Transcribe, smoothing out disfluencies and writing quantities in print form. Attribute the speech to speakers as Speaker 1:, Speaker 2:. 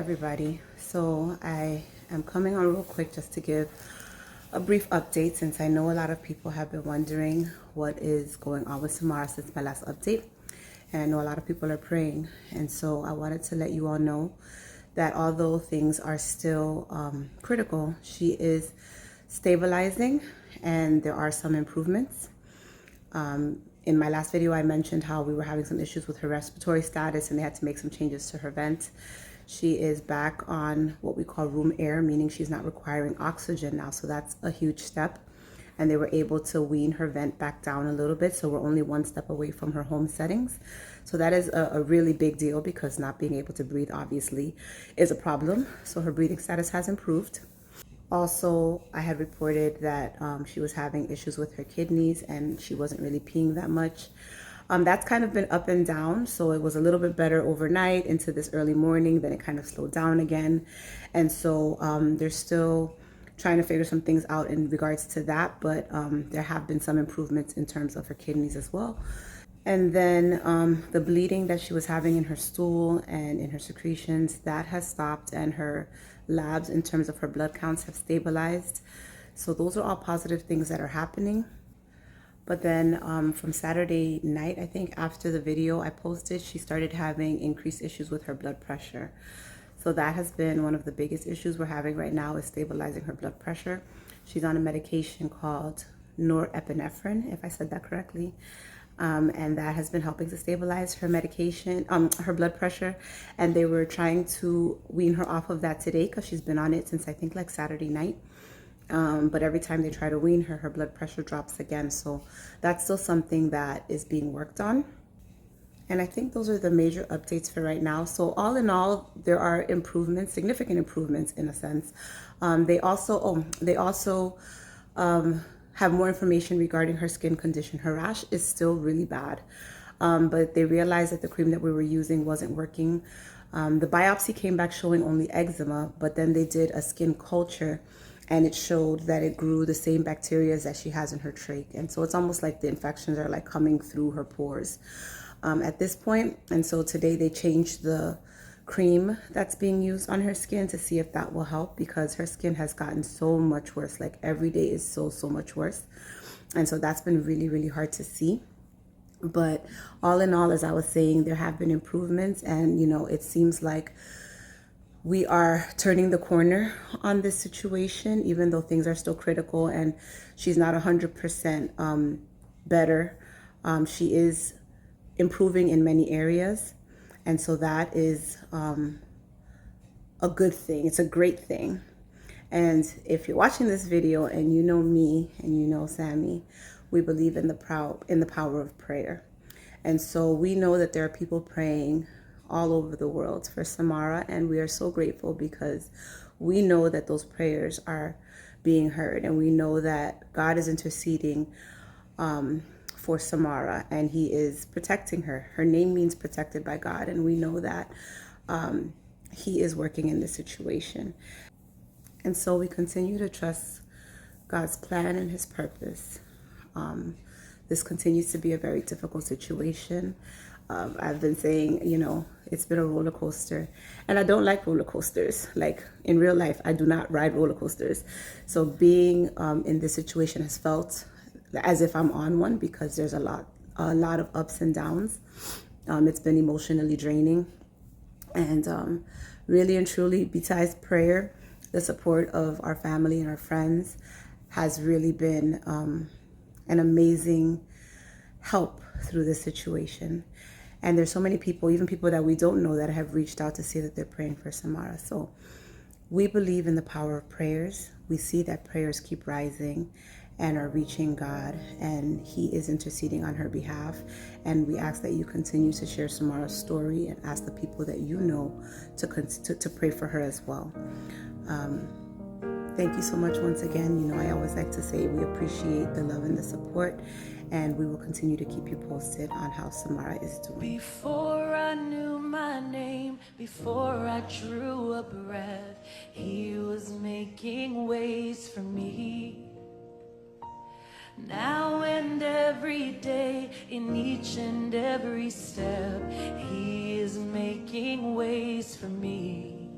Speaker 1: everybody. So I am coming on real quick just to give a brief update, since I know a lot of people have been wondering what is going on with Samara since my last update, and I know a lot of people are praying. And so I wanted to let you all know that although things are still critical, she is stabilizing and there are some improvements. In my last video, I mentioned how we were having some issues with her respiratory status and they had to make some changes to her vent. She is back on what we call room air, meaning she's not requiring oxygen now. So that's a huge step. And they were able to wean her vent back down a little bit. So we're only one step away from her home settings. So that is a really big deal, because not being able to breathe obviously is a problem. So her breathing status has improved. Also, I had reported that she was having issues with her kidneys and she wasn't really peeing that much. That's kind of been up and down. So it was a little bit better overnight into this early morning, then it kind of slowed down again. And so they're still trying to figure some things out in regards to that, but there have been some improvements in terms of her kidneys as well. And then the bleeding that she was having in her stool and in her secretions, that has stopped, and her labs in terms of her blood counts have stabilized. So those are all positive things that are happening. But then from Saturday night, I think after the video I posted, she started having increased issues with her blood pressure. So that has been one of the biggest issues we're having right now, is stabilizing her blood pressure. She's on a medication called norepinephrine, if I said that correctly. And that has been helping to stabilize her medication, her blood pressure. And they were trying to wean her off of that today, because she's been on it since I think like Saturday night. But every time they try to wean her, her blood pressure drops again. So that's still something that is being worked on. And I think those are the major updates for right now. So all in all, there are improvements, significant improvements in a sense. They also have more information regarding her skin condition. Her rash is still really bad, but they realized that the cream that we were using wasn't working. The biopsy came back showing only eczema, but then they did a skin culture and it showed that it grew the same bacteria that she has in her trach. And so it's almost like the infections are like coming through her pores at this point. And so today they changed the cream that's being used on her skin to see if that will help, because her skin has gotten so much worse. Like every day is so much worse. And so that's been really hard to see. But all in all, as I was saying, there have been improvements, and you know, it seems like we are turning the corner on this situation, even though things are still critical and she's not 100% better. She is improving in many areas. And so that is a good thing. It's a great thing. And if you're watching this video and you know me and you know Sammy, we believe in the power of prayer. And so we know that there are people praying all over the world for Samara, and we are so grateful, because we know that those prayers are being heard, and we know that God is interceding for Samara, and he is protecting her. Her name means protected by God, and we know that he is working in this situation. And so we continue to trust God's plan and his purpose. This continues to be a very difficult situation. I've been saying, you know, it's been a roller coaster, and I don't like roller coasters. Like in real life, I do not ride roller coasters. So being in this situation has felt as if I'm on one, because there's a lot of ups and downs. It's been emotionally draining, and really and truly, besides prayer, the support of our family and our friends has really been an amazing help through this situation. And there's so many people, even people that we don't know, that have reached out to say that they're praying for Samara. So we believe in the power of prayers. We see that prayers keep rising and are reaching God, and he is interceding on her behalf. And we ask that you continue to share Samara's story, and ask the people that you know to pray for her as well. Thank you so much once again. You know, I always like to say we appreciate the love and the support, and we will continue to keep you posted on how Samara is doing.
Speaker 2: Before I knew my name, before I drew a breath, he was making ways for me. Now and every day, in each and every step, he is making ways for me.